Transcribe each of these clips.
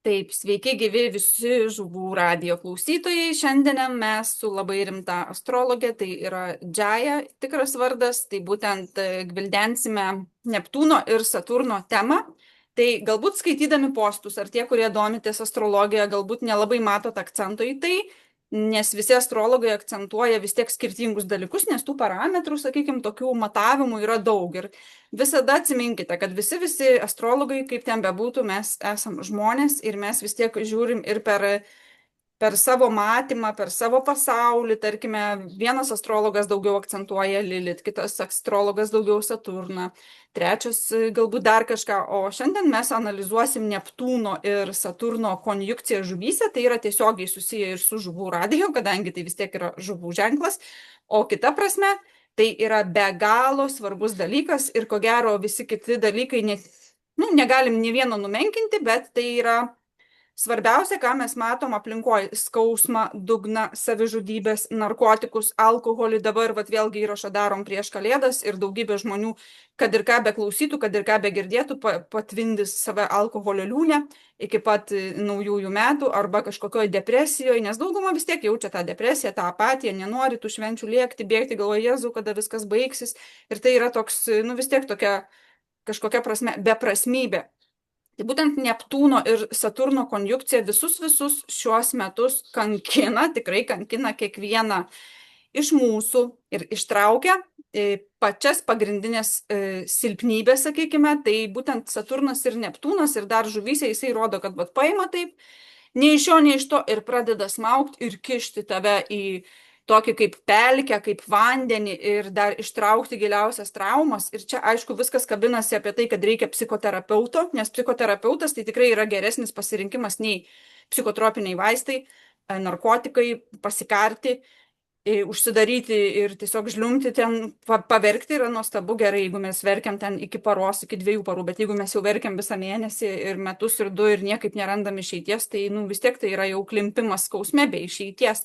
Taip, sveiki gyvi visi žuvų radijo klausytojai. Šiandien mes su labai rimta astrologė, tai yra Džaja, tikras vardas, tai būtent gvildensime Neptūno ir Saturno temą. Tai galbūt skaitydami postus, ar tie, kurie domitės astrologija, galbūt nelabai matot akcento į tai, nes visi astrologai akcentuoja vis tiek skirtingus dalykus, nes tų parametrų, sakykime, tokių matavimų yra daug. Ir visada atsiminkite, kad visi astrologai, kaip ten bebūtų, mes esam žmonės ir mes vis tiek žiūrim ir per savo matymą, per savo pasaulį. Tarkime, vienas astrologas daugiau akcentuoja Lilit, kitas astrologas daugiau Saturną, trečias galbūt dar kažką. O šiandien mes analizuosim Neptūno ir Saturno konjunkciją žuvyse. Tai yra tiesiogiai susiję ir su žuvų radiju, kadangi tai vis tiek yra žuvų ženklas. O kita prasme, tai yra be galo svarbus dalykas ir ko gero visi kiti dalykai negalim nė vieno numenkinti, bet tai yra svarbiausia, ką mes matom aplinkoje - skausmą, dugną, savižudybės, narkotikus, alkoholį. Dabar vat, vėlgi įrašą darom prieš Kalėdas ir daugybė žmonių, kad ir ką beklausytų, kad ir ką begirdėtų, patvindys save alkoholio liūnę iki pat naujųjų metų arba kažkokioje depresijoje, nes dauguma vis tiek jaučia tą depresiją, tą apatiją, nenori tų švenčių lėkti, bėgti, galvoja, Jėzau, kada viskas baigsis. Ir tai yra toks, vis tiek tokia kažkokia prasme beprasmybė. Tai būtent Neptūno ir Saturno konjunkcija visus šiuos metus kankina, tikrai kankina kiekvieną iš mūsų ir ištraukia pačias pagrindinės silpnybės, sakykime. Tai būtent Saturnas ir Neptūnas ir dar žuvyse jisai rodo, kad paima taip, nei iš jo, nei iš to ir pradeda smaugti ir kišti tave į tokį kaip pelkę, kaip vandenį ir dar ištraukti giliausias traumas. Ir čia, aišku, viskas kabinasi apie tai, kad reikia psichoterapeuto, nes psichoterapeutas tai tikrai yra geresnis pasirinkimas nei psichotropiniai vaistai, narkotikai, pasikarti, užsidaryti ir tiesiog žliumti ten, paverkti yra nuostabu, gerai, jeigu mes verkiam ten iki paros, iki 2 parų, bet jeigu mes jau verkiam visą mėnesį ir metus ir 2 ir niekaip nerandam išeities, tai vis tiek tai yra jau klimpimas skausme be išeities.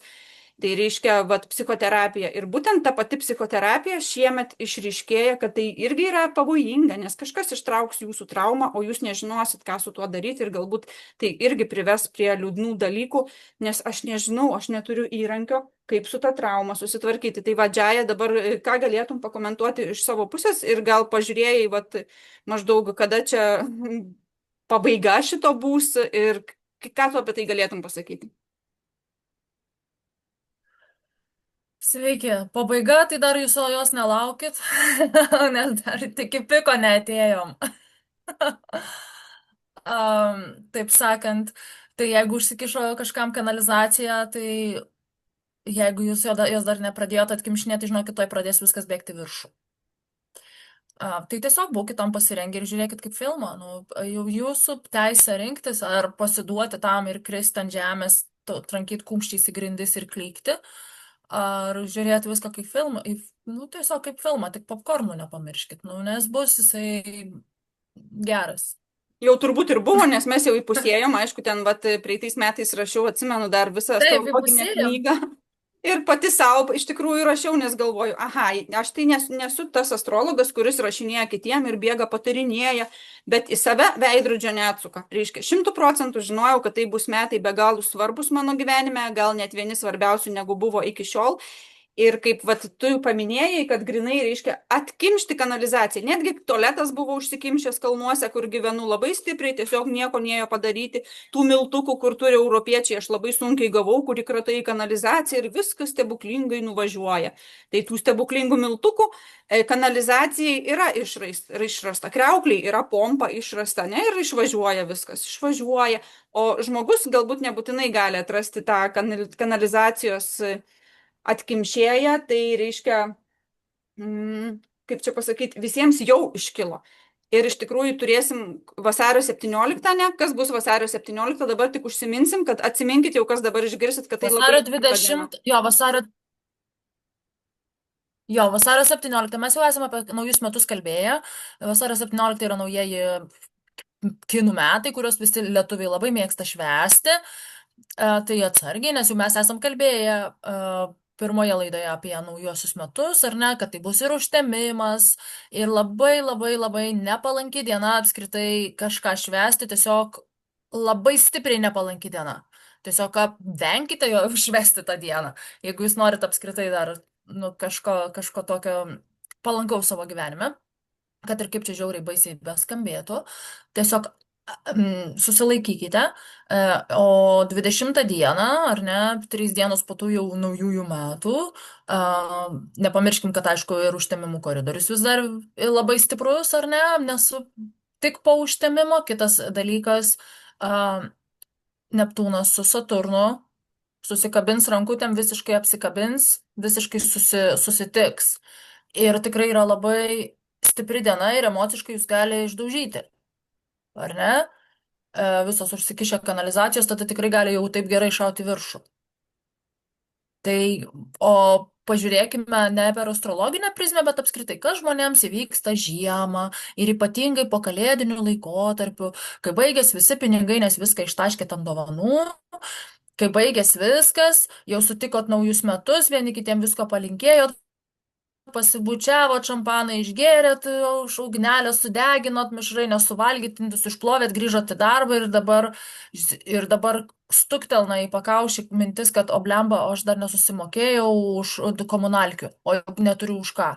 Tai reiškia, psichoterapija. Ir būtent ta pati psichoterapija šiemet išryškėja, kad tai irgi yra pavojinga, nes kažkas ištrauks jūsų traumą, o jūs nežinosit, ką su tuo daryti ir galbūt tai irgi prives prie liūdnų dalykų, nes aš nežinau, aš neturiu įrankio, kaip su ta trauma susitvarkyti. Tai Džaja, dabar ką galėtum pakomentuoti iš savo pusės ir gal pažiūrėjai, maždaug kada čia pabaiga šito bus ir ką tu apie tai galėtum pasakyti? Sveiki, pabaiga, tai dar jūs jos nelaukit, nes dar tik iki piko neatėjom. Taip sakant, tai jeigu užsikišo kažkam kanalizacija, tai jeigu jūs jos dar nepradėjot atkimšinėti, žinokit, toj pradės viskas bėgti viršų. Tai tiesiog būkit tam pasirengę ir žiūrėkit kaip filmą. Jau jūsų teisė rinktis ar pasiduoti tam ir kristi ant žemės, trankyti kumščiais į grindis ir klykti. Ar žiūrėti viską kaip filmą, tiesiog kaip filmą, tik popkornų nepamirškit, nes bus jisai geras. Jau turbūt ir buvo, nes mes jau įpusėjom, aišku, ten praeitais metais rašiau, atsimenu, dar visą Taip, astrologinę įpusėjom. knygą. Ir pati savo iš tikrųjų rašiau, nes galvoju, aha, aš tai nesu tas astrologas, kuris rašinėja kitiem ir bėga patarinėja, bet į save veidrodžio neatsuka. Reiškia, 100% žinojau, kad tai bus metai be galo svarbus mano gyvenime, gal net vieni svarbiausių negu buvo iki šiol. Ir kaip tu jau paminėjai, kad grinai reiškia atkimšti kanalizaciją. Netgi tualetas buvo užsikimšęs kalnuose, kur gyvenu labai stipriai, tiesiog nieko nėjo padaryti. Tų miltukų, kur turi europiečiai, aš labai sunkiai gavau, kur įkratai į kanalizaciją ir viskas stebuklingai nuvažiuoja. Tai tų stebuklingų miltukų kanalizacijai yra išrasta. Kriaukliai yra pompa išrasta, ne, ir išvažiuoja viskas. Išvažiuoja. O žmogus galbūt nebūtinai gali atrasti tą kanalizacijos atkimšėja, tai reiškia, kaip čia pasakyti, visiems jau iškilo. Ir iš tikrųjų turėsim vasario 17, ne? Kas bus vasario 17, dabar tik užsiminsim, kad atsiminkit jau, kas dabar išgirsit, kad tai Vasario labai... 20, vasario 17, mes jau esame apie naujus metus kalbėję. Vasario 17 yra naujieji kinų metai, kuriuos visi lietuviai labai mėgsta švęsti. Tai atsargiai, nes jau mes esam kalbėję pirmoje laidoje apie naujuosius metus, ar ne, kad tai bus ir užtemimas, ir labai nepalanki diena apskritai kažką švęsti, tiesiog labai stipriai nepalanki diena. Tiesiog venkite jo švesti tą dieną, jeigu jūs norite apskritai dar nu, kažko tokio palankaus savo gyvenime, kad ir kaip čia žiauriai baisiai beskambėtų, tiesiog susilaikykite, o 20 dieną, ar ne, 3 dienos po tų jau naujųjų metų, nepamirškim, kad aišku ir užtemimų koridorius vis dar labai stiprus, ar ne, nesu tik po užtemimo. Kitas dalykas, Neptūnas su Saturnu susikabins rankutėm, visiškai apsikabins, visiškai susitiks. Ir tikrai yra labai stipri diena ir emociškai jūs gali išdaužyti, ar ne? Visos užsikišę kanalizacijos, tada tikrai gali jau taip gerai šauti viršų. Tai, o pažiūrėkime ne per astrologinę prizmę, bet apskritai, kas žmonėms įvyksta žiemą ir ypatingai po kalėdinių laikotarpių, kai baigės visi pinigai, nes viską ištaškėt ant dovanų, kai baigės viskas, jau sutikot naujus metus, vieni kitiem visko palinkėjot, pasibučiavot, šampaną išgėrėt, ugnelę sudeginot, mišrai nesuvalgyt, indus išplovėt, grįžot į darbą ir dabar stuktelna į pakaušį mintis, kad oblemba, aš dar nesusimokėjau už komunalkių, o neturiu už ką.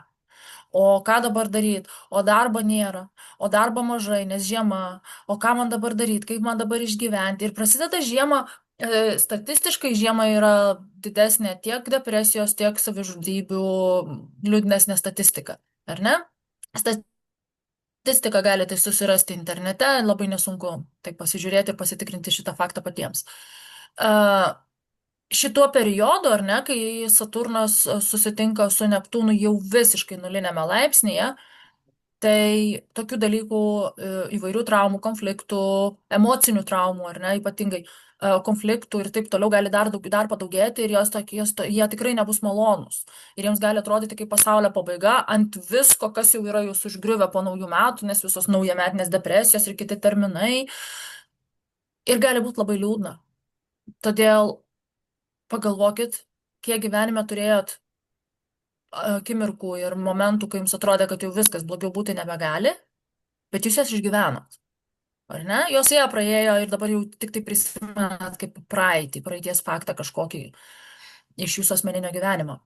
O ką dabar daryti? O darbo nėra, o darbo mažai, nes žiema, o ką man dabar daryti, kaip man dabar išgyventi. Ir prasideda žiema, statistiškai žiema yra didesnė tiek depresijos, tiek savižudybių, liūdnesnė statistika, ar ne? Statistiką galite susirasti internete, labai nesunku tai pasižiūrėti ir pasitikrinti šitą faktą patiems. Šituo periodu, ar ne, kai Saturnas susitinka su Neptūnu jau visiškai nulinėme laipsnėje, tai tokių dalykų, įvairių traumų, konfliktų, emocinių traumų, ar ne, ypatingai konfliktų ir taip toliau gali dar padaugėti ir jie tikrai nebus malonūs. Ir jiems gali atrodyti kaip pasaulio pabaiga ant visko, kas jau yra jūs užgriuvę po naujų metų, nes visos naujametinės depresijos ir kiti terminai. Ir gali būti labai liūdna. Todėl pagalvokit, kiek gyvenime turėjot akimirkų ir momentų, kai jums atrodė, kad jau viskas blogiau būti nebegali, bet jūs jas išgyvenot. Ar ne? Jos ėjo, praėjo ir dabar jau tik tai prisimenat kaip praeities faktą kažkokį iš jūsų asmeninio gyvenimo,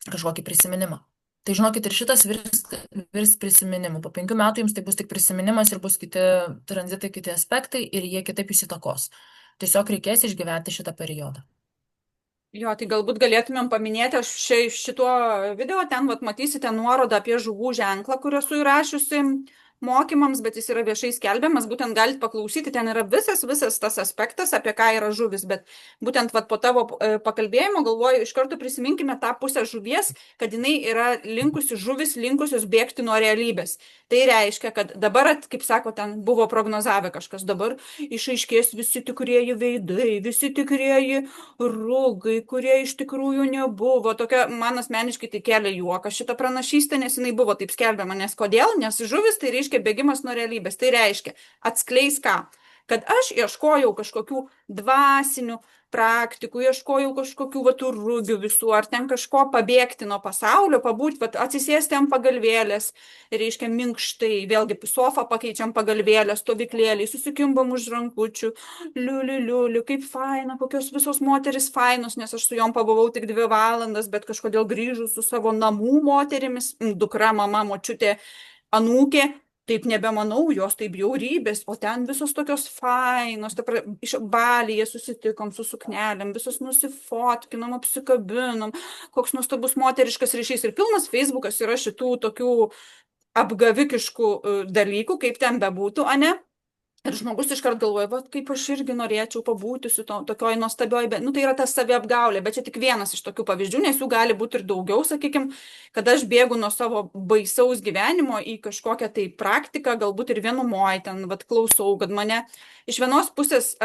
kažkokį prisiminimą. Tai žinokit, ir šitas virs prisiminimu. Po 5 metų jums tai bus tik prisiminimas ir bus kiti tranzitai, kiti aspektai ir jie kitaip įsitakos. Tiesiog reikės išgyventi šitą periodą. Jo, tai galbūt galėtumėm paminėti, aš šituo video ten matysite nuorodą apie žuvų ženklą, kurį esu įrašiusi mokymams, bet jis yra viešai skelbiamas, būtent galite paklausyti, ten yra visas tas aspektas, apie ką yra žuvis, bet būtent po tavo pakalbėjimo galvoju, iš karto prisiminkime tą pusę žuvies, kad jinai yra žuvis linkusios bėgti nuo realybės. Tai reiškia, kad dabar, kaip sako, ten buvo prognozavę kažkas, dabar išaiškės visi tikrieji veidai, visi tikrieji rūgai, kurie iš tikrųjų nebuvo. Tokia, man asmeniškai tai kelia juoką šitą pranašystę, nes jinai buvo taip skelbiama. Nes kodėl? Nes žuvis tai reiškia bėgimas nuo realybės. Tai reiškia, atskleis ką? Kad aš ieškojau kažkokių dvasinių praktikų, ieškojau kažkokių rūgių visų, ar ten kažko pabėgti nuo pasaulio, pabūti, atsisėsti ant pagalvėlės, reiškia minkštai, vėlgi sofą pakeičiam pagalvėlę, stovyklėlį, susikimbam už rankučių, liuli, kaip faina, kokios visos moteris fainos, nes aš su jom pabuvau tik 2 valandas, bet kažkodėl grįžus su savo namų moterimis, dukra, mama, močiutė, anūkė, taip nebemanau, jos taip bjaurybės, o ten visos tokios fainos, iš Balyje susitikom su suknelėm, visos nusifotkinom, apsikabinom, koks nuostabus moteriškas ryšys ir pilnas Facebookas yra šitų tokių apgavikiškų dalykų, kaip ten bebūtų, ane? Ir žmogus iškart galvoja, kaip aš irgi norėčiau pabūti su tokioj nuostabioj, tai yra ta saviapgaulė, bet čia tik vienas iš tokių pavyzdžių, nes jų gali būti ir daugiau, sakykime, kad aš bėgu nuo savo baisaus gyvenimo į kažkokią tai praktiką, galbūt ir vienumoj ten, klausau, kad mane iš vienos pusės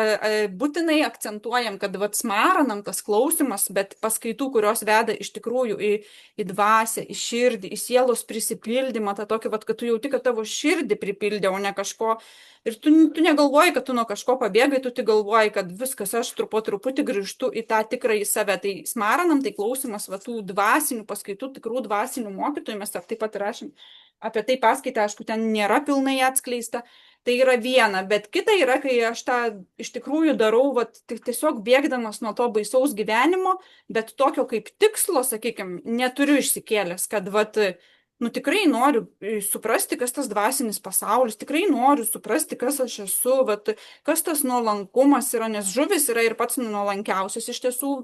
būtinai akcentuojam, kad smaranam tas klausimas, bet paskaitų, kurios veda iš tikrųjų į dvasią, į širdį, į sielos prisipildymą, tą tokį, kad tu jauti, kad tavo širdį pripildė, o ne kažko. Ir tu negalvoji, kad tu nuo kažko pabėgai, tu tik galvoji, kad viskas, aš truputį grįžtu į tą tikrąjį save. Tai smaranam, tai klausimas tų dvasinių paskaitų, tikrų dvasinių mokytojų, mes taip pat rašėm apie tai paskaitą, aišku, ten nėra pilnai atskleista, Tai yra viena, bet kita yra, kai aš tą iš tikrųjų darau, vat, tiesiog bėgdamas nuo to baisaus gyvenimo, bet tokio kaip tikslo, sakykime, neturiu išsikėlęs, kad, vat, nu tikrai noriu suprasti, kas tas dvasinis pasaulis, tikrai noriu suprasti, kas aš esu, vat, kas tas nuolankumas yra, nes žuvis yra ir pats nuolankiausias iš tiesų.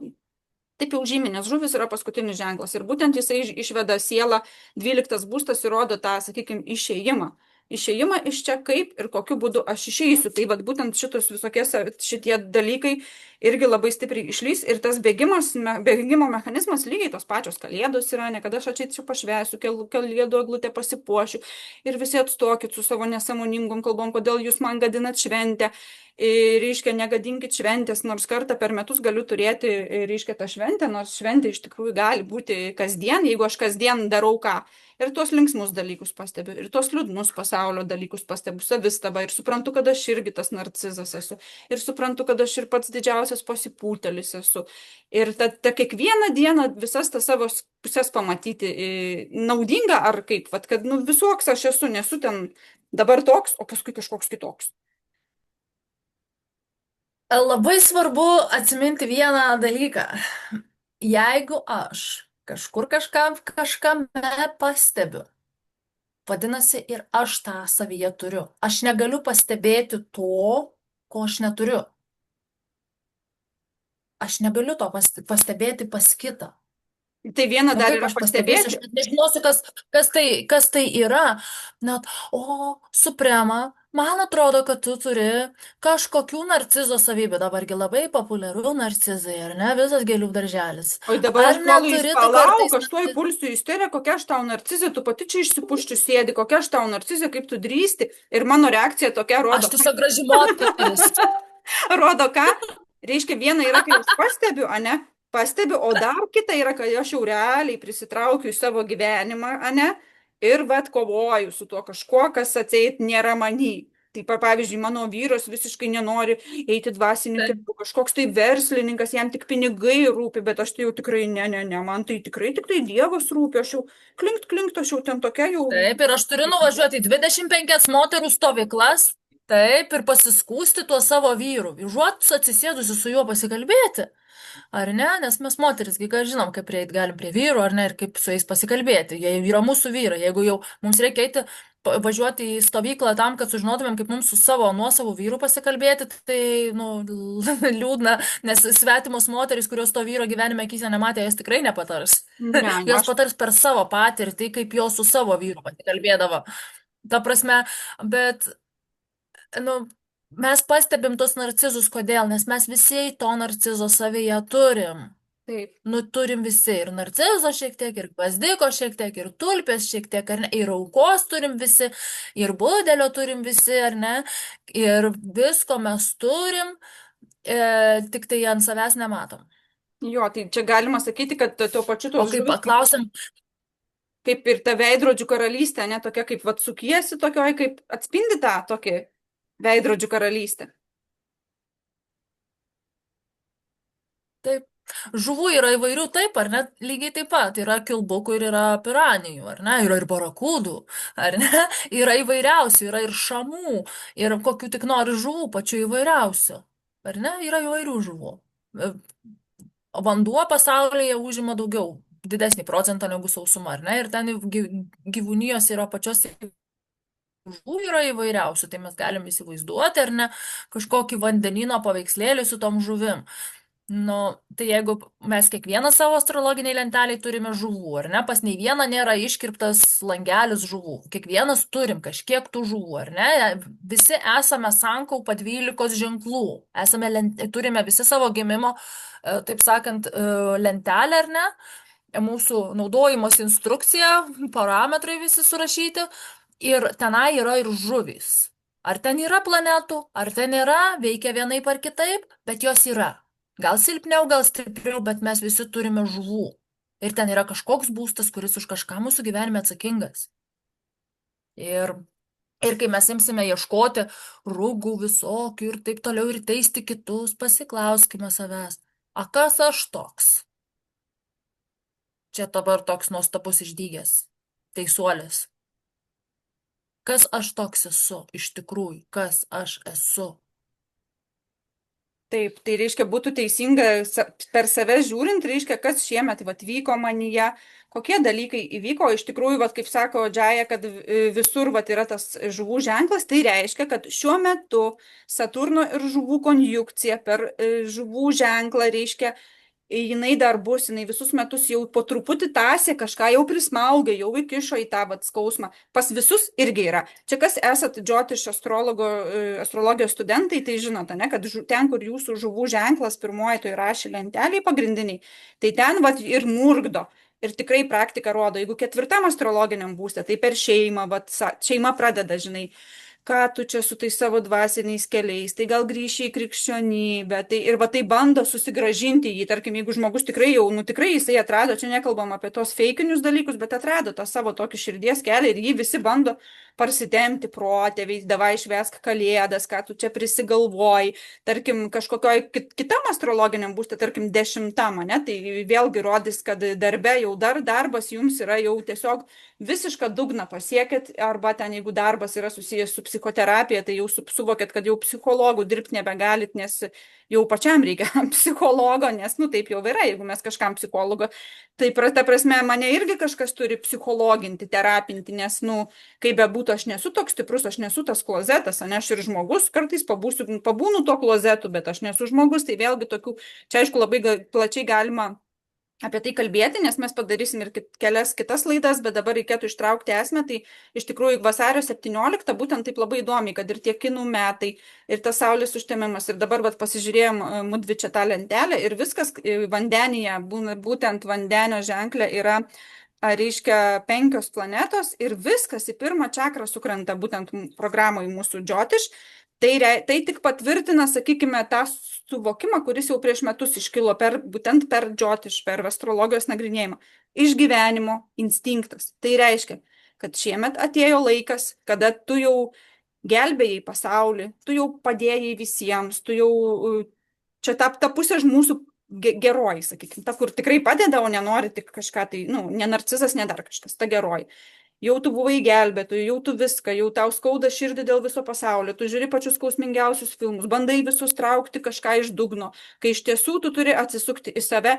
Taip jau žymi, nes žuvis yra paskutinis ženklas. Ir būtent jisai išveda sielą, 12 būstas įrodo tą, sakykime, išėjimą. Išėjimą iš čia kaip ir kokiu būdu aš išeisiu. Tai vat būtent šitie dalykai irgi labai stipriai išlys. Ir tas bėgimo mechanizmas lygiai tos pačios kalėdos yra, ne kada aš čia pašvesiu, kalėdų eglutę pasipuošiu. Ir visi atstokit su savo nesąmoningom kalbom, kodėl jūs man gadinat šventę. Ir, reiškia, negadinkit šventės, nors kartą per metus galiu turėti, reiškia, tą šventę, nors šventė iš tikrųjų gali būti kasdien, jeigu aš kasdien darau ką. Ir tuos linksmus dalykus pastebiu, ir tuos liūdnus pasaulio dalykus pastebiu, savistabą, ir suprantu, kad aš irgi tas narcizas esu, ir suprantu, kad aš ir pats didžiausias pasipūtelis esu. Ir ta kiekvieną dieną visas tas savo pusės pamatyti naudinga, ar kaip, vat, kad nu, visoks aš esu, nesu ten dabar toks, o paskui kažkoks kitoks. Labai svarbu atsiminti vieną dalyką. Jeigu aš kažkur kažkame pastebiu, vadinasi, ir aš tą savyje turiu. Aš negaliu pastebėti to, ko aš neturiu. Aš negaliu to pastebėti pas kitą. Tai viena Nu dar kaip yra aš pastebėsiu, aš pastebėti. net nežinosiu, kas tai yra. Net, Suprema, man atrodo, kad tu turi kažkokių narcizo savybių. Dabargi labai populiaru narcizai, ar ne? Visas gėlių darželis. Oi, dabar aš Ar puolu į neturi tu palauk, kartais aš tuoj pulsiu į isteriją, kokia aš tau narcizė, tu pati čia išsipuščiu sėdi, kokia aš tau narcizė, kaip tu drįsti. Ir mano reakcija tokia aš rodo. tiesiog graži moteris. Rodo ką? Reiškia, viena yra, kai aš pastebiu, ane? Pastebiu, o dar kita yra, kai aš jau realiai prisitraukiu į savo gyvenimą, ane? Ir vat kovoju su tuo kažkuo, kas atseit nėra many. Tai pavyzdžiui, mano vyras visiškai nenori eiti dvasiniu keliu, kažkoks tai verslininkas, jam tik pinigai rūpi, bet aš tai jau tikrai, ne, man tai tikrai tik tai Dievas rūpi, aš jau klinkt, aš jau ten tokia jau. Taip, ir aš turiu nuvažiuoti į 25 moterų stovyklas, taip, ir pasiskūsti tuo savo vyru, užuot atsisėdusi su juo pasikalbėti. Ar ne? Nes mes moteris, kai žinom, kaip prieit galim prie vyrų, ar ne, ir kaip su jais pasikalbėti. Jie yra mūsų vyrai. Jeigu jau mums reikia eiti, važiuoti į stovyklą tam, kad sužinotumėm, kaip mums su savo nuosavų vyrų pasikalbėti, tai, nu, liūdna, nes svetimos moteris, kurios to vyro gyvenime akise nematė, jas tikrai nepatars. Ne, Jos aš patars per savo patirtį, kaip jos su savo vyru pasikalbėdavo. Ta prasme, bet, nu, mes pastebim tos narcizus, kodėl? Nes mes visi to narcizo savyje turim. taip. Nu, turim visi ir narcizo šiek tiek, ir gvazdiko šiek tiek, ir tulpės šiek tiek, ar ne, ir aukos turim visi, ir budelio turim visi, ar ne, ir visko mes turim, tik tai ant savęs nematom. Jo, tai čia galima sakyti, kad tuo pačiu O tos kai žuvis, paklausim, kaip ir ta veidrodžių karalystė, ne tokia kaip vat sukiesi, tokioj kaip atspindi tą tokį veidrodžių karalystę. taip, žuvų yra įvairių, taip, ar ne, lygiai taip pat, yra kilbukų ir yra piranijų, ar ne, yra ir barakudų, ar ne, yra įvairiausių, yra ir šamų, ir kokių tik nori žuvų, pačių įvairiausių, ar ne, yra įvairių žuvų. E, Vanduo pasaulyje užima daugiau, didesnį procentą negu sausuma, ar ne, ir ten gyvūnijos yra pačios žuvų yra įvairiausių, tai mes galim įsivaizduoti, ar ne, kažkokį vandenino paveikslėlį su tom žuvim. Nu, tai jeigu mes kiekvieną savo astrologiniai lenteliai turime žuvų, ar ne, pas nei vieną nėra iškirptas langelis žuvų. Kiekvienas turim kažkiek tų žuvų, ar ne? Visi esame sankaupa 12 ženklų. Turime visi savo gimimo, taip sakant, lentelę, ar ne? Mūsų naudojimos instrukcija, parametrai visi surašyti. Ir tenai yra ir žuvys. Ar ten yra planetų, ar ten yra, veikia vienaip ar kitaip, bet jos yra. Gal silpniau, gal stipriau, bet mes visi turime žuvų. Ir ten yra kažkoks būstas, kuris už kažką mūsų gyvenime atsakingas. Ir, ir kai mes imsime ieškoti rūgų visokių ir taip toliau ir teisti kitus, pasiklauskime savęs, a kas aš toks? Čia dabar toks nuostabus išdygęs teisuolis. kas aš toks esu iš tikrųjų, kas aš esu. Taip, tai reiškia, būtų teisinga per save žiūrint, reiškia, kas šiemet vat, vyko manyje, kokie dalykai įvyko. Iš tikrųjų, vat, kaip sako Džaja, kad visur vat, yra tas žuvų ženklas, tai reiškia, kad šiuo metu Saturno ir žuvų konjunkcija per žuvų ženklą reiškia, jinai dar bus, jinai visus metus jau po truputį tąsė, kažką jau prismaugė, jau įkišo į tą vat, skausmą. Pas visus irgi yra. Čia kas esat džotiš astrologijos studentai, tai žinote, ne, kad ten, kur jūsų žuvų ženklas pirmoji toj rašė lenteliai pagrindiniai, tai ten vat, ir murgdo. Ir tikrai praktika rodo, jeigu ketvirtam astrologiniam būste, tai per šeimą, vat, šeima pradeda, žinai, ką tu čia su tais savo dvasiniais keliais, tai gal grįši į krikščionybę, tai ir va tai bando susigražinti jį, tarkim, jeigu žmogus tikrai jau, nu tikrai jisai atrado, čia nekalbam apie tos feikinius dalykus, bet atrado tą savo tokį širdies kelią ir jį visi bando parsitemti protėviais, davai švęsk kalėdas, ką tu čia prisigalvoji, tarkim, kažkokioj kitam astrologiniam būste, tarkim, 10, ne, tai vėlgi rodys, kad darbe jau darbas jums yra jau tiesiog visišką dugną pasiekėt, arba ten, jeigu darbas yra susijęs su psichoterapija, tai jau suvokėt, kad jau psichologų dirbti nebegalit, nes jau pačiam reikia psichologo, nes, nu, taip jau yra, jeigu mes kažkam psichologo, tai ta prasme, mane irgi kažkas turi psichologinti, terapinti, nes, nu, kaip bebūtų, aš nesu toks stiprus, aš nesu tas klozetas, ne, aš ir žmogus, kartais pabūnu tuo klozetu, bet aš nesu žmogus, tai vėlgi tokių, čia aišku, labai plačiai galima apie tai kalbėti, nes mes padarysim ir kelias kitas laidas, bet dabar reikėtų ištraukti esmę, tai iš tikrųjų vasario 17, būtent taip labai įdomiai, kad ir tie kinų metai, ir tas saulės užtemimas, ir dabar vat, pasižiūrėjom mudvi čia tą lentelę, ir viskas vandenyje, būtent vandenio ženklė yra, reiškia, 5 planetos, ir viskas į pirmą čakrą sukrenta, būtent programoje mūsų džotiš. Tai tik patvirtina, sakykime, tą suvokimą, kuris jau prieš metus iškilo būtent per džotiš, per astrologijos nagrinėjimą. Išgyvenimo instinktas. Tai reiškia, kad šiemet atėjo laikas, kada tu jau gelbėjai pasaulį, tu jau padėjai visiems, tu jau čia ta pusė mūsų geroji, sakykime, ta, kur tikrai padeda, o nenori tik kažką, tai, nu, ne narcizas, ne dar kažkas, ta geroji. Jau tu buvai gelbėtojų, jau tu viską, jau tau skauda širdį dėl viso pasaulio, tu žiūri pačius skausmingiausius filmus, bandai visus traukti kažką iš dugno, kai iš tiesų tu turi atsisukti į save.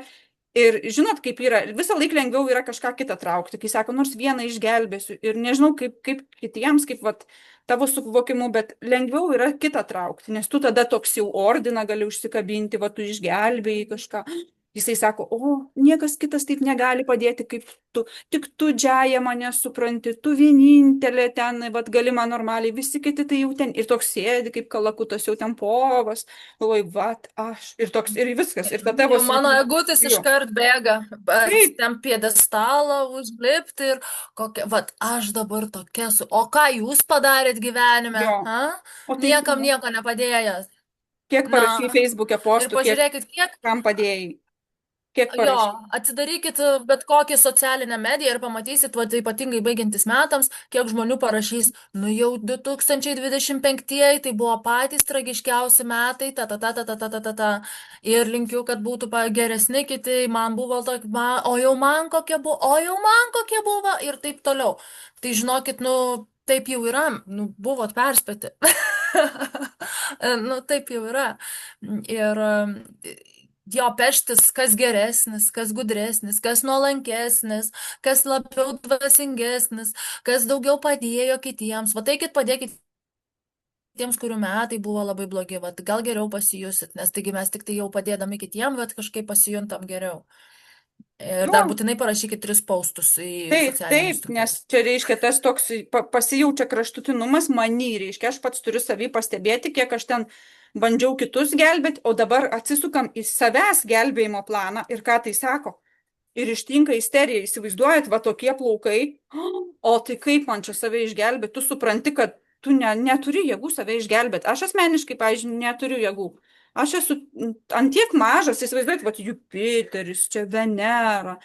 Ir žinot, kaip yra, visą laiką lengviau yra kažką kitą traukti, kai sako, nors vieną išgelbėsiu ir nežinau, kaip kitiems, kaip vat, tavo suvokimu, bet lengviau yra kitą traukti, nes tu tada toks jau ordiną gali užsikabinti, va tu išgelbėjai kažką. Jisai sako, o, niekas kitas taip negali padėti kaip tu, tik tu, Džaja, mane supranti, tu vienintelė ten, vat, gali man normaliai, visi kiti tai jau ten, ir toks sėdi kaip kalakutas, jau ten povas, galvoju, vat, aš, ir toks, ir viskas, ir tada Jau mano egutis iškart bėga, taip, ten piedestalą užlipti ir kokia, vat, aš dabar tokia su, o ką jūs padarėt gyvenime, jo, ha? o tai Niekam nieko nepadėjęs. kiek Na, parašai Facebook'e ir postų, kiek pažiūrėkit, kiek kam padėjai, kiek Jo, parašai. atsidarykit bet kokią socialinę mediją ir pamatysit, va, ypatingai baigiantis metams, kiek žmonių parašys, nu jau 2025 tai buvo patys tragiškiausi metai, ta. Ir linkiu, kad būtų geresni kiti, man buvo tokia, o jau man kokia buvo, o jau man kokia buvo ir taip toliau. Tai žinokit, nu, taip jau yra, nu, buvot perspėti. Nu, taip jau yra. Ir jo peštis, kas geresnis, kas gudresnis, kas nuolankesnis, kas labiau dvasingesnis, kas daugiau padėjo kitiems. Va taikit, padėkit tiems, kurių metai buvo labai blogi, va, gal geriau pasijusit, nes taigi mes tik tai jau padėdami kitiems, bet kažkaip pasijuntam geriau. Ir dar Nu, būtinai parašykit 3 paustus į taip, socialinius taip, nes tinklus. čia reiškia tas toks pasijaučia kraštutinumas manį, reiškia, aš pats turiu savį pastebėti, kiek aš ten bandžiau kitus gelbėti, o dabar atsisukam į savęs gelbėjimo planą ir ką tai sako. Ir ištinka isterija, įsivaizduojat, va tokie plaukai, o tai kaip man čia save išgelbėti, tu supranti, kad tu neturi jėgų save išgelbėti. Aš asmeniškai, pavyzdžiui, neturiu jėgų. Aš esu antiek mažas, įsivaizduojat, va Jupiteris, čia Venera,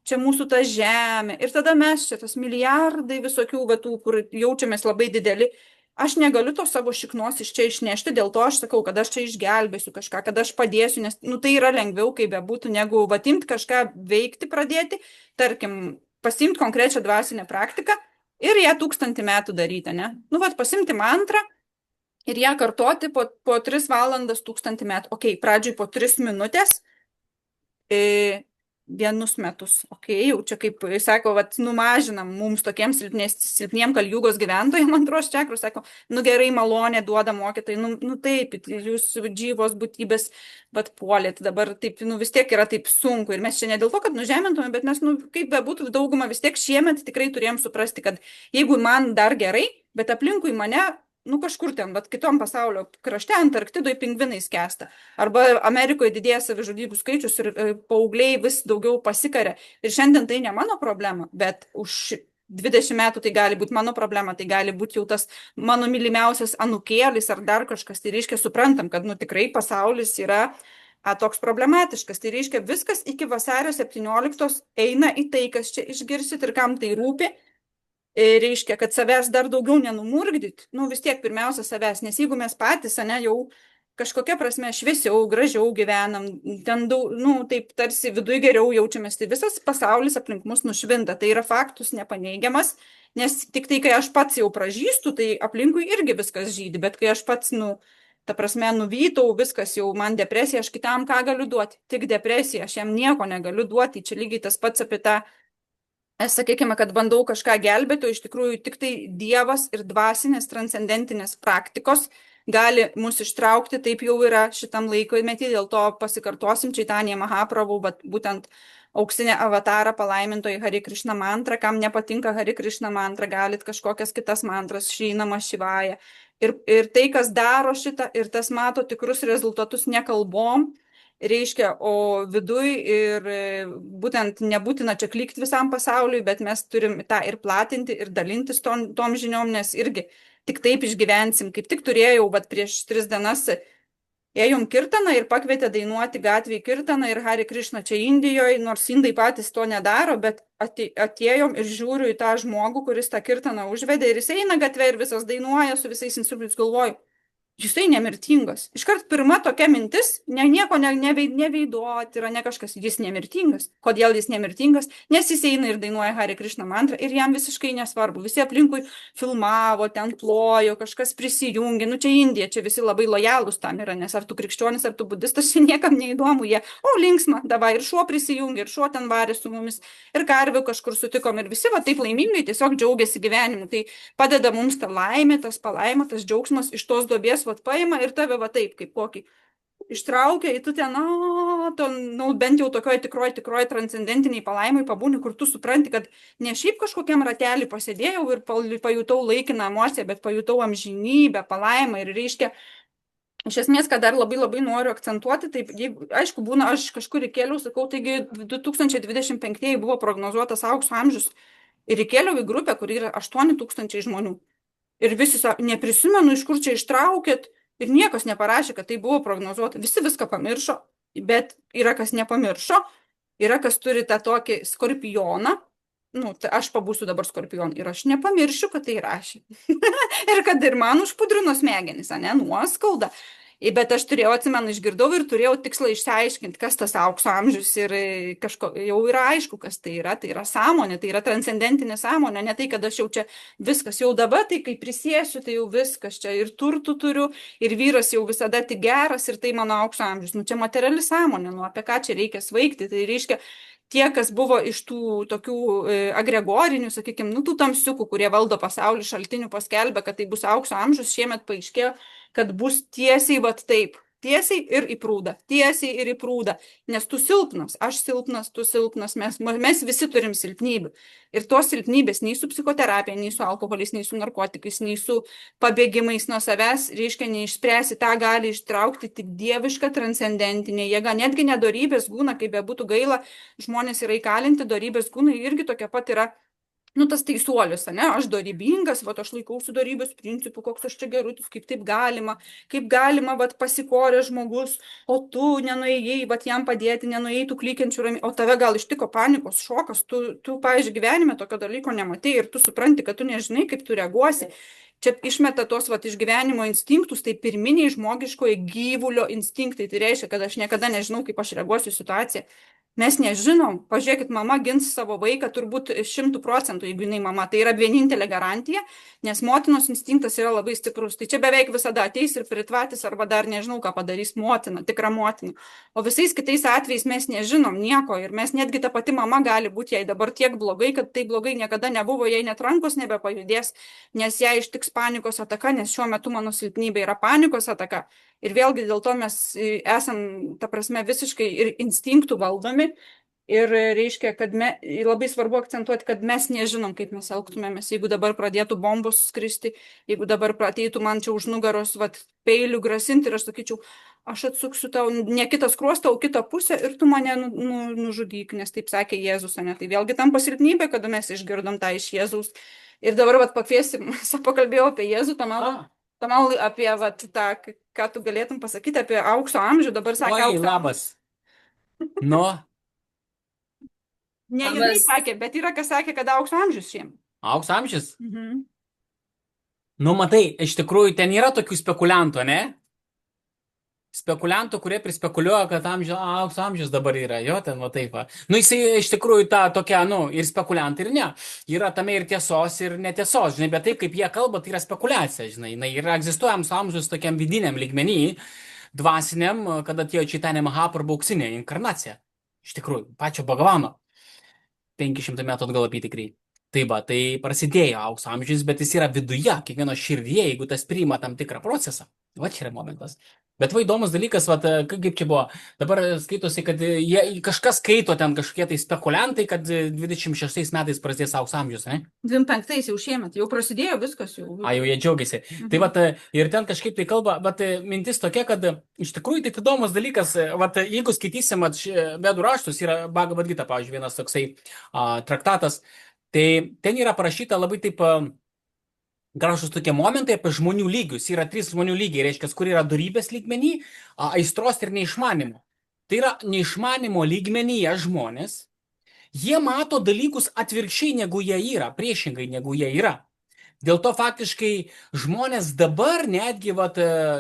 čia mūsų ta Žemė. Ir tada mes čia tas milijardai visokių vatų, kur jaučiamės labai dideli. Aš negaliu to savo šiknos iš čia išnešti, dėl to aš sakau, kad aš čia išgelbėsiu kažką, kad aš padėsiu, nes nu, tai yra lengviau, kaip bebūtų, negu vatimti kažką veikti pradėti, tarkim, pasimti konkrečią dvasinę praktiką ir ją 1000 metų daryti, ne? Nu, vat, pasimti mantrą ir ją kartoti po 3 valandas 1000 metų. Ok, pradžioj po 3 minutės, vienus metus. Ok, jau čia kaip sako, vat, numažinam mums tokiems silpniem Kaljūgos gyventojams antros čakros, sako, nu gerai, malonė duoda mokytojai, nu taip, jūs gyvos būtybės, bet puolėt, dabar taip, nu vis tiek yra taip sunku ir mes čia ne dėl to, kad nužemintume, bet mes, nu kaip bebūtų daugumą, vis tiek šiemet tikrai turėjom suprasti, kad jeigu man dar gerai, bet aplinkui mane, nu kažkur ten, bet kitom pasaulio krašte, Antarktidoje pingvinai skęsta. Arba Amerikoje didėja savižudybių skaičius ir paaugliai vis daugiau pasikaria. Ir šiandien tai ne mano problema, bet už 20 metų tai gali būti mano problema, tai gali būti jau tas mano mylimiausias anūkėlis ar dar kažkas. Tai reiškia, suprantam, kad nu tikrai pasaulis yra toks problematiškas. Tai reiškia, viskas iki vasario 17 eina į tai, kas čia išgirsit ir kam tai rūpi. Reiškia, kad savęs dar daugiau nenumurgdyt, nu vis tiek pirmiausia savęs, nes jeigu mes patys, ne, jau kažkokia prasme šviesiau, gražiau gyvenam, ten daug, nu taip tarsi viduje geriau jaučiamės, tai visas pasaulis aplink mus nušvinta, tai yra faktus nepaneigiamas, nes tik tai, kai aš pats jau pražįstu, tai aplinkui irgi viskas žydi, bet kai aš pats, nu, ta prasme, nuvytau, viskas jau man depresija, aš kitam ką galiu duoti, tik depresija, aš jam nieko negaliu duoti, čia lygiai tas pats apie tą. Sakykime, kad bandau kažką gelbėti, o iš tikrųjų tik tai Dievas ir dvasinės transcendentinės praktikos gali mus ištraukti, taip jau yra šitam laikmetį, dėl to pasikartosim Čaitanija Mahaprabhu, bet būtent auksinę avatarą palaimintoji Hare Krishna mantra, kam nepatinka Hare Krishna mantra, galit kažkokias kitas mantras, Šri Namah Šivaja. Ir tai, kas daro šitą, ir tas mato tikrus rezultatus ne kalbom, reiškia, o viduj ir būtent nebūtina čia klikti visam pasauliui, bet mes turim tą ir platinti, ir dalintis tom žiniom, nes irgi tik taip išgyvensim. Kaip tik turėjau, bet prieš 3 dienas ėjom kirtaną ir pakvietė dainuoti gatvėje kirtaną ir Hare Krishna čia Indijoje, nors indai patys to nedaro, bet atėjom ir žiūriu į tą žmogų, kuris tą kirtaną užvedė ir jis eina gatvė ir visas dainuoja su visais instrumentais, galvoju. Jisai nemirtingas. Iškart pirma tokia mintis, nieko neveidoti, yra ne kažkas, jis nemirtingas. Kodėl jis nemirtingas? Nes jis eina ir dainuoja Hare Krishna mantrą ir jam visiškai nesvarbu. Visi aplinkui filmavo, ten plojo, kažkas prisijungė. Nu čia Indija, čia visi labai lojalūs tam yra, nes ar tu krikščionis, ar tu budistas, čia niekam neįdomu. Jie, linksma, davai, ir šuo prisijungė, ir šuo ten varė su mumis, ir karvių kažkur sutikom, ir visi va taip laimingai tiesiog džiaugiasi gyvenimu. Tai padeda mums ta laimė, tas palaima, tas džiaugsmas iš tos duobės vat paima ir tave va taip, kaip kokį ištraukia, ir tu ten, bent jau tokioje tikroji transcendentiniai palaimai pabūni, kur tu supranti, kad ne šiaip kažkokiam ratelį pasėdėjau ir pajutau laikiną emociją, bet pajutau amžinybę, palaimą ir reiškia, iš esmės, kad dar labai noriu akcentuoti, taip, aišku, būna, aš kažkur įkėliau, sakau, taigi 2025 buvo prognozuotas aukso amžius ir įkėliau į grupę, kur yra 8000 žmonių. Ir visi sako, neprisimenu, iš kur čia ištraukėt, ir niekas neparašė, kad tai buvo prognozuota. Visi viską pamiršo, bet yra kas nepamiršo, yra kas turi tą tokį skorpioną, tai aš pabūsiu dabar skorpioną ir aš nepamiršiu, kad tai rašė. Ir kad ir man užpudrino smegenis, nuoskauda. Bet aš turėjau, atsimenu, išgirdau ir turėjau tikslą išsiaiškinti, kas tas aukso amžius ir jau yra aišku, kas tai yra sąmonė, tai yra transcendentinė sąmonė, ne tai, kad aš jau čia viskas, jau dabar, tai kai prisėsiu, tai jau viskas čia ir turtų turiu, ir vyras jau visada tik geras, ir tai mano aukso amžius, čia materiali sąmonė, apie ką čia reikia svaigti, tai reiškia, tie, kas buvo iš tų tokių agregorinių, sakykime, tų tamsiukų, kurie valdo pasaulį, šaltinių paskelbė, kad tai bus aukso amžius, šiemet paaiškėjo, kad bus tiesiai taip, tiesiai ir į prūdą, nes tu silpnas, aš silpnas, tu silpnas, mes visi turim silpnybių. Ir tos silpnybės nei su psichoterapija, nei su alkoholis, nei su narkotikais, nei su pabėgimais nuo savęs, reiškia, neišspręsi, tą gali ištraukti tik dieviška transcendentinė jėga, netgi nedorybės gūna, kaip bebūtų gaila, žmonės yra įkalinti, dorybės gūnai irgi tokia pat yra. Tas teisuolis, aš dorybingas, aš laikausi dorybės principų, koks aš čia gerutis, kaip taip galima, pasikorė žmogus, o tu nenuėjai, jam padėti, nenuėjai tų klykiančių ramiai, o tave gal ištiko panikos šokas, tu pavyzdžiui, gyvenime tokio dalyko nematai ir tu supranti, kad tu nežinai, kaip tu reaguosi. čia išmeta tos vat išgyvenimo instinktus, tai pirminiai žmogiškojo gyvulio instinktai. Tai reiškia, kad aš niekada nežinau, kaip aš reaguosiu į situaciją. Mes nežinom. Pažiūrėkit, mama gins savo vaiką turbūt 100%, jeigu jinai mama. Tai yra vienintelė garantija, nes motinos instinktas yra labai stiprus. Tai čia beveik visada ateis ir pritvatys arba dar nežinau, ką padarys motina, tikra motina. O visais kitais atvejais mes nežinom nieko ir mes netgi ta pati mama gali būti jai dabar tiek blogai, kad tai blogai niekada nebuvo, jai net rankos nebepajudės, nes jai ištiks panikos ataka, nes šiuo metu mano silpnybė yra panikos ataka. Ir vėlgi dėl to mes esam, ta prasme, visiškai ir instinktų valdomi. Ir reiškia, kad labai svarbu akcentuoti, kad mes nežinom, kaip mes elgtumėmės. Jeigu dabar pradėtų bombos skristi, jeigu dabar ateitų man čia už nugaros peilių grasinti ir aš sakyčiau, aš atsuksiu tau ne kitą skruostą, o kitą pusę ir tu mane nužudyk, nes taip sakė Jėzus, ne? Tai vėlgi tam pasilpnybė, kada mes išgirdom tą iš Jėzaus. Ir dabar pakviesim, pakalbėjau apie Jėzų, Tamal apie tą, ką tu galėtum pasakyti apie aukso amžių, dabar sakė Oi, aukso. labas. Nu, Ne jinai sakė, bet yra kas sakė, kad aukso amžius šiemet. aukso amžius. Nu, matai, iš tikrųjų, ten yra tokių spekuliantų, ne? Spekuliantų, kurie prispekuliuoja, kad aukso amžius dabar yra, jo, ten va taip va. Nu, jisai iš tikrųjų ta tokia, nu, ir spekuliantai, ir ne. Yra tame ir tiesos, ir netiesos, žinai, bet taip, kaip jie kalba, tai yra spekulacija, žinai. Na, ir egzistuoja aukso amžius tokiam vidiniam lygmenį, dvasiniam, kad atėjo Čaitanė Mahaprabhu auksinė inkarnacija. Iš tikrųjų, pačio Bhagavano. 500 metų atgal apytikriai. Tai va, tai prasidėjo aukso amžius, bet jis yra viduje, kiekvieno širdyje, jeigu tas priima tam tikrą procesą. Va čia yra momentas. Bet va įdomus dalykas, va, kaip čia buvo, dabar skaitosi, kad kažkas skaito ten kažkokie tai spekuliantai, kad 26 metais prasidės aukso amžius, ne? 25 jau šiemet, jau prasidėjo viskas jau. A, jau jie džiaugiasi. Tai va, ir ten kažkaip tai kalba, bet mintis tokia, kad iš tikrųjų tai įdomus dalykas, va, jeigu skaitysim, Vedų raštus, yra Bhagavad Gita, pavyzdžiui, vienas toksai traktatas, tai ten yra parašyta labai taip gražus tokie momentai apie žmonių lygius. Yra 3 žmonių lygiai, reiškia, kur yra dorybės lygmenį, aistros ir neišmanimo. Tai yra neišmanimo lygmenyje žmonės, jie mato dalykus atvirkščiai negu jie yra, priešingai negu jie yra. Dėl to faktiškai žmonės dabar netgi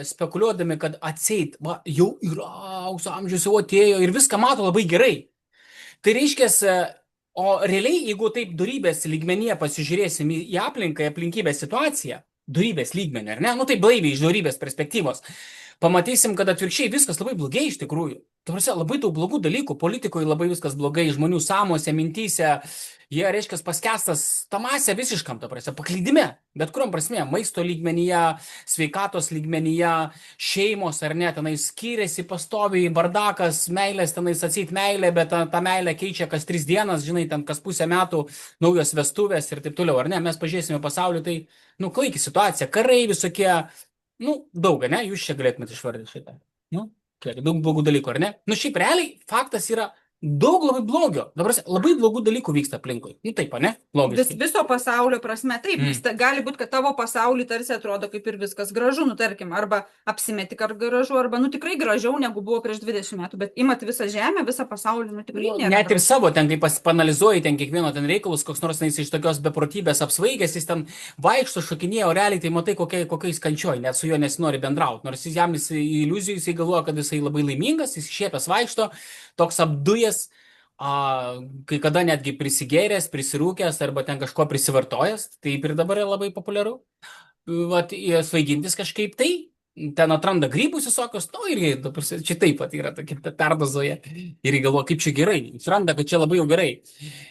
spekuliuodami, kad atseit, jau yra aukso amžius, jau atėjo ir viską mato labai gerai. Tai reiškia, o realiai, jeigu taip dorybės lygmenyje pasižiūrėsim į aplinką, aplinkybę situaciją, dorybės lygmenį, ar ne? Nu tai blaiviai iš dorybės perspektyvos. Pamatysim, kad atvirkščiai viskas labai blogai iš tikrųjų. Tuose labai daug blogų dalykų, politikoje labai viskas blogai, žmonių sąmose, mintyse, jie, reiškia, paskestas tamase visiškam, ta prasme, paklydime, bet kuriom prasme, maisto lygmenyje, sveikatos lygmenyje, šeimos ar ne, tenai skiriasi pastoviai, bardakas, meilės, tenai atseit meilė, bet ta meilė keičia kas 3 dienas, žinai, ten kas pusę metų, naujos vestuvės ir taip toliau, ar ne, mes pažiūrėsime pasaulį, tai, nu, klaiki situacija, karai visokie, nu, daug, ne, jūs čia galėtumėte išvardyti šitą, nu, daug blogų dalykų, ar ne, nu, šiaip realiai faktas yra daug labai blogio. Dabar labai blogų dalykų vyksta aplinkui. Nu taip, ne? Logiškai. Viso pasaulio prasme taip. Gali būti, kad tavo pasaulį tarsi atrodo kaip ir viskas gražu, nu tarkim, arba apsimeti, kad gražu, arba nu tikrai gražiau negu buvo prieš 20 metų, bet imat visą žemę, visą pasaulį, nu tikrai nėra. Net ir savo ten, kai panalizuoji ten kiekvieno ten reikalus, koks nors iš tokios beprotybės apsvaigęs, jis ten vaikšto, šokinėja, o realiai tai matai, kokiais kančioj, net su juo nesinori bendrauti. Nors jam iliuzijų, jisai galvoja, kad jisai labai laimingas, jis šiepęs vaikšto, toks apdujęs, kai kada netgi prisigėręs, prisirūkęs arba ten kažko prisivartojęs, taip ir dabar yra labai populiaru. Vat, svaigintis kažkaip tai, ten atranda grybus visokios, nu ir čia taip pat yra tokia perdozoje ir galvoja, kaip čia gerai, suranda, kad čia labai jau gerai.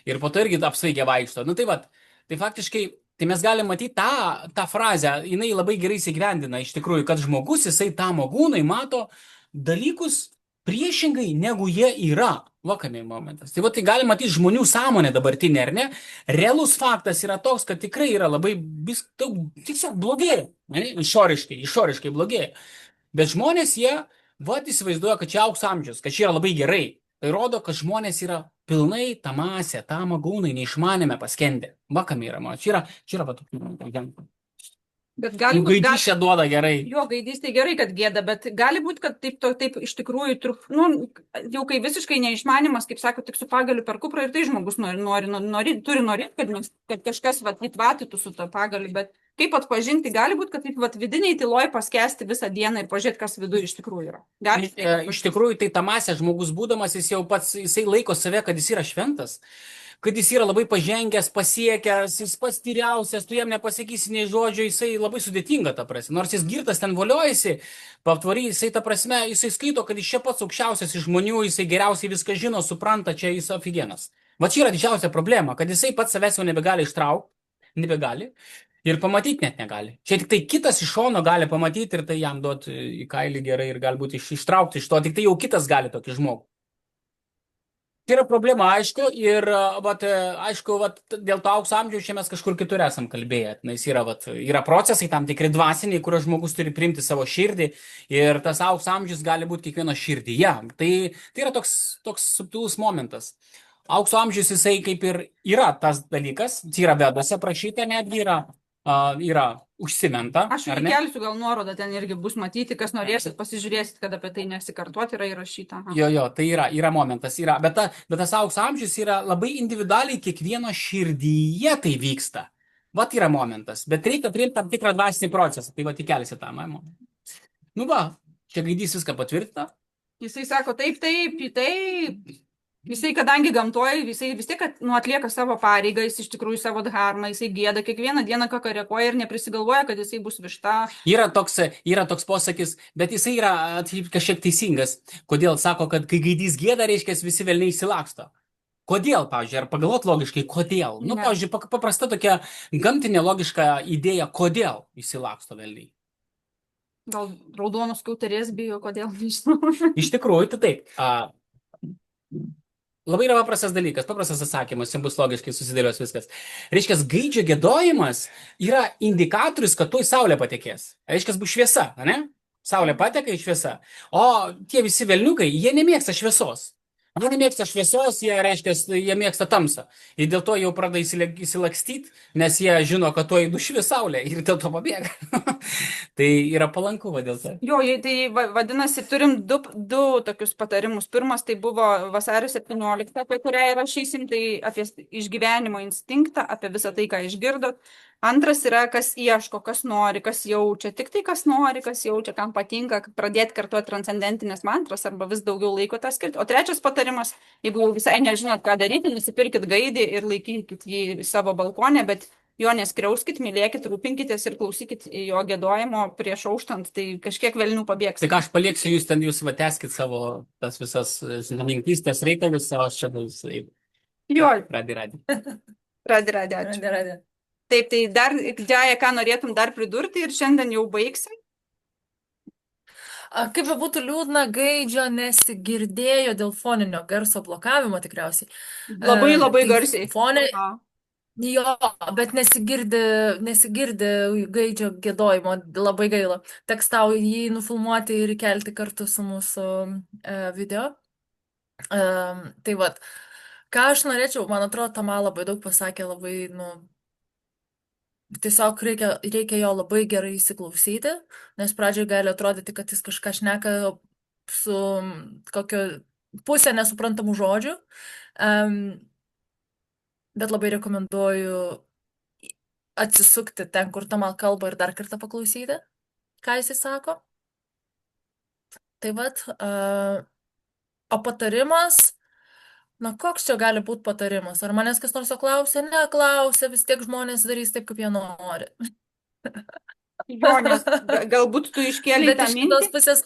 Ir po to irgi apsvaigę vaikšto. Nu tai vat, tai faktiškai, tai mes galime matyti tą frazę, jinai labai gerai įsigyvendina iš tikrųjų, kad žmogus, jisai tam agūnai mato dalykus priešingai negu jie yra. Vakame momentas. Tai va, tai galima matyti žmonių sąmonę dabartinė, ar ne? Realus faktas yra toks, kad tikrai yra labai tiesiog blogėja. Išoriškai blogėja. Bet žmonės jie, va, įsivaizduoja, kad čia aukso amžius, kad čia yra labai gerai. Tai rodo, kad žmonės yra pilnai tamase, tamagūnai, neišmanėme paskendę. Vakame yra, man. Čia yra, va, Bet gali būti, gaidystė duoda gerai. Jo, gaidystė gerai, kad gėda, bet gali būti, kad taip iš tikrųjų, nu, jau kai visiškai neišmanimas, kaip sako, tik su pagaliu per kuprą ir tai žmogus turi norėti, kad kažkas atvatytų su to pagaliu, bet Kaip atpažinti, gali būti, kad taip vat, vidiniai tyloj paskesti visą dieną ir pažiūrėti, kas viduje iš tikrųjų yra. Gali taip Iš atpažinti? tikrųjų, tai tamasė žmogus būdamas, jis jau pats, jisai laiko save, kad jis yra šventas, kad jis yra labai pažengęs, pasiekęs, jis pats tyriausias, tu jam nepasakysi nei žodžio, jisai labai sudėtinga, ta prasme. Nors jis girtas ten voliojasi, patvary, jisai, ta prasme, jisai skaito, kad jis čia pats aukščiausias iš žmonių, jisai geriausiai viską žino, supranta, čia jis ofigenas. Va čia yra didžiausia problema, kad jisai pats savęs jau nebegali ištraukti, nebegali. Ir pamatyti net negali. Čia tik tai kitas iš šono gali pamatyti ir tai jam duoti į kailį gerai ir galbūt ištraukti iš to, tik tai jau kitas gali tokį žmogų. Tai yra problema, aišku, ir aišku, dėl to aukso amžiaus čia mes kažkur kitur esam kalbėję. Nes yra procesai tam tikri dvasiniai, kuriuos žmogus turi priimti savo širdį ir tas aukso amžius gali būti kiekvieno širdyje. Tai yra toks subtilus momentas. Aukso amžius jisai kaip ir yra tas dalykas, tai yra vedose prašyta, netgi yra užsimenta. Aš įkelsiu gal nuorodą, ten irgi bus matyti, kas norėsit, pasižiūrėsit, kad apie tai nesikartuoti yra įrašyta. Aha. Jo, tai yra momentas, bet tas aukso amžius yra labai individualiai kiekvieno širdyje tai vyksta. Vat yra momentas, bet reikia priimti tam tikrą dvasinį procesą, tai įkelsi tą momentą. Nu čia Gaidys viską patvirtina. Jisai sako taip. Jisai, kadangi gamtoje, jisai vis tiek atlieka savo pareigą, jis iš tikrųjų savo dharmą, jisai gėda kiekvieną dieną kakarekuoja ir neprisigalvoja, kad jisai bus višta. Yra toks posakis, bet jisai yra kažkiek teisingas. Kodėl sako, kad kai Gaidys gėda, reiškia visi velniai įsilaksto. Kodėl, pavyzdžiui, ar pagalvot logiškai, kodėl? Nu, pavyzdžiui, paprasta tokia gamtinė logiška idėja, kodėl įsilaksto velniai. Gal raudonos skiauterės bijo, kodėl, nežinau. Iš tikrųjų, tai taip. Labai yra paprastas dalykas, paprastas atsakymas, jums bus logiškai susidėlios viskas. Reiškia, gaidžio gėdojimas yra indikatorius, kad tuoj saulė patekės. Reiškia, bus šviesa, ne? Saulė pateka į šviesą. O tie visi velniukai, jie nemėgsta šviesos. Jie nemėgsta šviesos, jie mėgsta tamsą. Ir dėl to jau pradeda įsilakstyti, nes jie žino, kad tuoj nušvis saulė ir dėl to pabėga. Tai yra palanku, dėl to. Jo, tai vadinasi, turim du tokius patarimus. Pirmas tai buvo vasario 17, apie kurią rašysim, tai apie išgyvenimo instinktą, apie visą tai, ką išgirdot. Antras yra, kas ieško, kas nori, kas jaučia. Tik tai, kas nori, kas jaučia, kam patinka pradėti kartuoti transcendentinės mantras arba vis daugiau laiko tą skirti. O trečias patarimas, jeigu visai nežinot, ką daryti, nusipirkit gaidį ir laikykit jį savo balkonę, bet jo neskriauskit, mylėkit, rūpinkitės ir klausykit jo gėdojimo prieš auštant, tai kažkiek velnių pabėgs. Tai ką aš palieksiu jūs ten, jūs tęskit savo tas visas žininkystės reikalus, o aš čia bus. Jo. Radi. Radė. Taip, tai dar, Džaja, ką norėtum dar pridurti ir šiandien jau baigsim? Kaip būtų liūdna, gaidžio nesigirdėjo dėl foninio garso blokavimo tikriausiai. Labai garsiai. Fonė... Jo, bet nesigirdi gaidžio gėdojimo, labai gaila. Teks tau jį nufilmuoti ir įkelti kartu su mūsų video. Tai vat, ką aš norėčiau, man atrodo, Tama labai daug pasakė, labai, tiesiog reikia jo labai gerai įsiklausyti, nes pradžioj gali atrodyti, kad jis kažką šneka su kokio pusė nesuprantamų žodžių. Bet labai rekomenduoju atsisukti ten, kur Tama kalba ir dar kartą paklausyti, ką jis sako. Tai vat, o patarimas, koks čia gali būti patarimas? Ar manęs kas nors klausia? Neklausia, vis tiek žmonės darys taip, kaip jie nori. Jo, nes galbūt tu iškėlei tą mintį, pusės...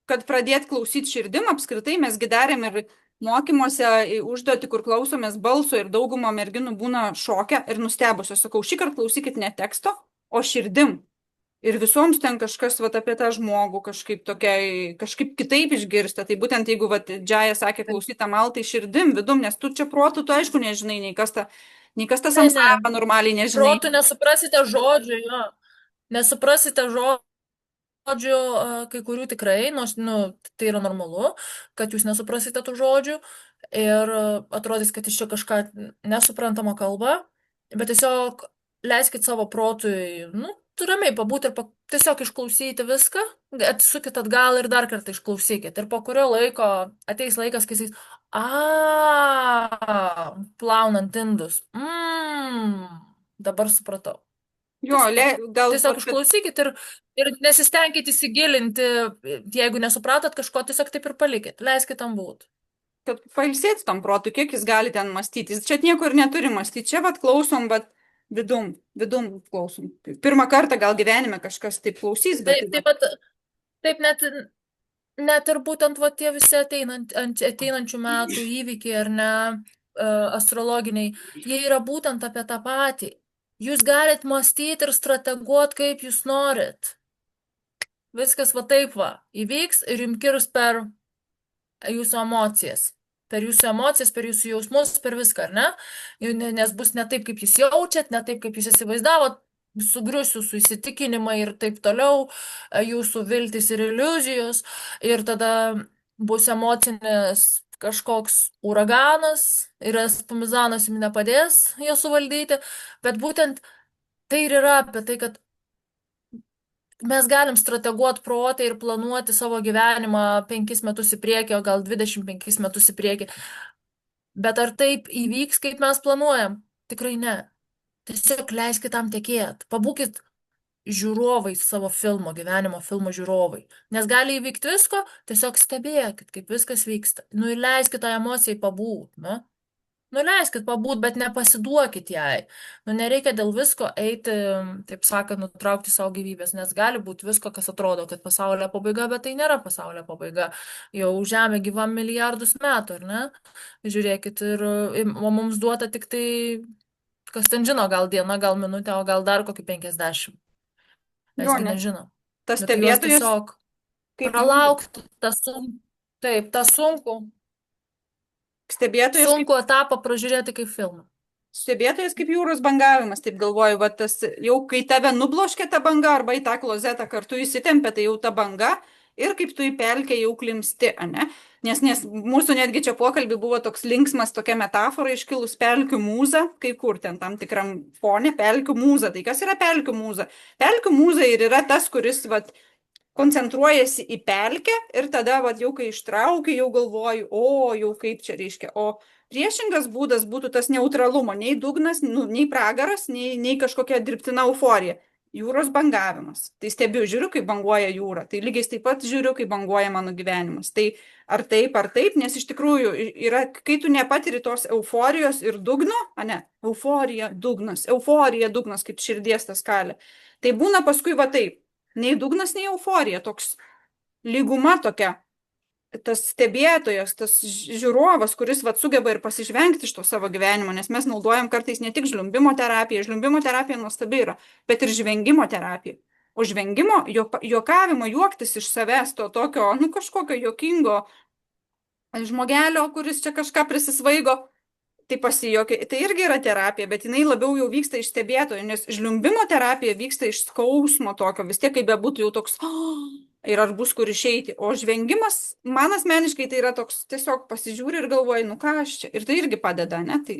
kad pradėt klausyti širdim, apskritai mesgi darėm ir mokymuose užduoti, kur klausomės balso ir daugumą merginų būna šokę ir nustebusios. Sakau, šį kartą klausykit ne teksto, o širdim. Ir visoms ten kažkas apie tą žmogų kažkaip kitaip išgirsta. Tai būtent jeigu Džaja sakė klausyti tą malą, tai širdim, vidum, nes tu čia protų, tu aišku nežinai, nei kas ta samsara normaliai nežinai. Protų nesuprasite žodžių, jo. Nesuprasite žodžių, kai kurių tikrai, nors tai yra normalu, kad jūs nesuprasite tų žodžių ir atrodys, kad iš čia kažką nesuprantama kalba, bet tiesiog leiskit savo protui, ramiai pabūti ir tiesiog išklausyti viską, atsisukit atgal ir dar kartą išklausykit. Ir po kurio laiko ateis laikas, kai jis, plaunant indus, dabar supratau. Jo, gal Tiesiog išklausykit ir nesistengkit įsigilinti, jeigu nesupratot kažko, tiesiog taip ir palikit, leiskit tam būti. kad pailsėti tam protu, kiek jis gali ten mąstyti. Jis čia nieko ir neturi mąstyti. Čia vat klausom, bet vidum klausom. Pirmą kartą gal gyvenime kažkas taip klausys, bet Taip net ir būtent va, tie visi ateinančių metų įvykiai ar ne, astrologiniai, jie yra būtent apie tą patį. Jūs galit mąstyti ir strateguoti, kaip jūs norit. Viskas va taip va įvyks ir jums kirs per jūsų emocijas. Per jūsų emocijas, per jūsų jausmus, per viską, ar ne? Nes bus ne taip, kaip jūs jaučiat, ne taip, kaip jūs įsivaizdavot, sugrius jūsų įsitikinimai ir taip toliau, jūsų viltis ir iliuzijos, ir tada bus emocinis kažkoks uraganas ir spamizanas jums nepadės jo suvaldyti, bet būtent tai ir yra apie tai, kad mes galim strateguoti protą ir planuoti savo gyvenimą 5 metus į priekį, o gal 25 metus į priekį. Bet ar taip įvyks, kaip mes planuojam? Tikrai ne. Tiesiog leiskit tam tekėti. Pabūkit žiūrovai savo filmo, gyvenimo filmo žiūrovai. Nes gali įvykti visko, tiesiog stebėkit, kaip viskas vyksta. Nu ir leiskit tą emociją pabūti, ne? Nuleiskit pabūt, bet nepasiduokit jai. Nu, nereikia dėl visko eiti, taip sakant, nutraukti savo gyvybės, nes gali būti visko, kas atrodo, kad pasaulio pabaiga, bet tai nėra pasaulio pabaiga. Jau Žemė gyva milijardus metų, ar ne? Žiūrėkit, o mums duota tik tai, kas ten žino, gal diena, gal minutė, o gal dar kokį 50. Mesgi nežinom. Tas Bet tai juos stebėtojas tiesiog kaip pralaukti, tą sunkų etapą pražiūrėti kaip filmą. Stebėtojas kaip jūros bangavimas, taip galvoju, va tas jau kai tave nubloškia ta banga arba į tą klozetą kartu įsitempia, tai jau ta banga ir kaip tu į pelkę jau klimsti, ane? Nes mūsų netgi čia pokalbį buvo toks linksmas, tokia metafora iškilus pelkių mūza, kai kur ten tam tikram fone pelkių mūza. Tai kas yra pelkių mūza? Pelkių mūza ir yra tas, kuris vat koncentruojasi į pelkę ir tada vat jau kai ištrauki, jau galvoju, o jau kaip čia reiškia, o priešingas būdas būtų tas neutralumo, nei dugnas, nei pragaras, nei kažkokia dirbtina euforija. Jūros bangavimas. Tai stebiu, žiūriu, kaip banguoja jūra. Tai lygiai taip pat žiūriu, kaip banguoja mano gyvenimas. Tai ar taip, nes iš tikrųjų yra, kai tu nepatiri tos euforijos ir dugno, ane, euforija, dugnas, kaip širdies ta skalė. Tai būna paskui va taip, nei dugnas, nei euforija, toks lyguma tokia. Tas stebėtojas, tas žiūrovas, kuris vat sugeba ir pasižvengti iš to savo gyvenimo, nes mes naudojam kartais ne tik žliumbimo terapiją, žliumbimo terapija nuostabi yra, bet ir žvengimo terapija. O žvengimo, juokavimo, juoktis iš savęs, to tokio, kažkokio juokingo žmogelio, kuris čia kažką prisisvaigo, tai pasijuokia, tai irgi yra terapija, bet jinai labiau jau vyksta iš stebėtojo, nes žliumbimo terapija vyksta iš skausmo tokio, vis tiek kaip bebūtų jau toks, ir ar bus kur išeiti. O žvengimas, man asmeniškai tai yra toks, tiesiog pasižiūri ir galvoji, ką aš čia. Ir tai irgi padeda, ne? Tai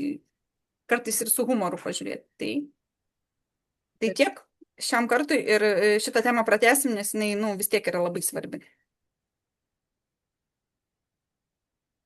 kartais ir su humoru pažiūrėti. Tai tiek šiam kartui ir šitą temą pratęsim, nes jinai, vis tiek yra labai svarbi.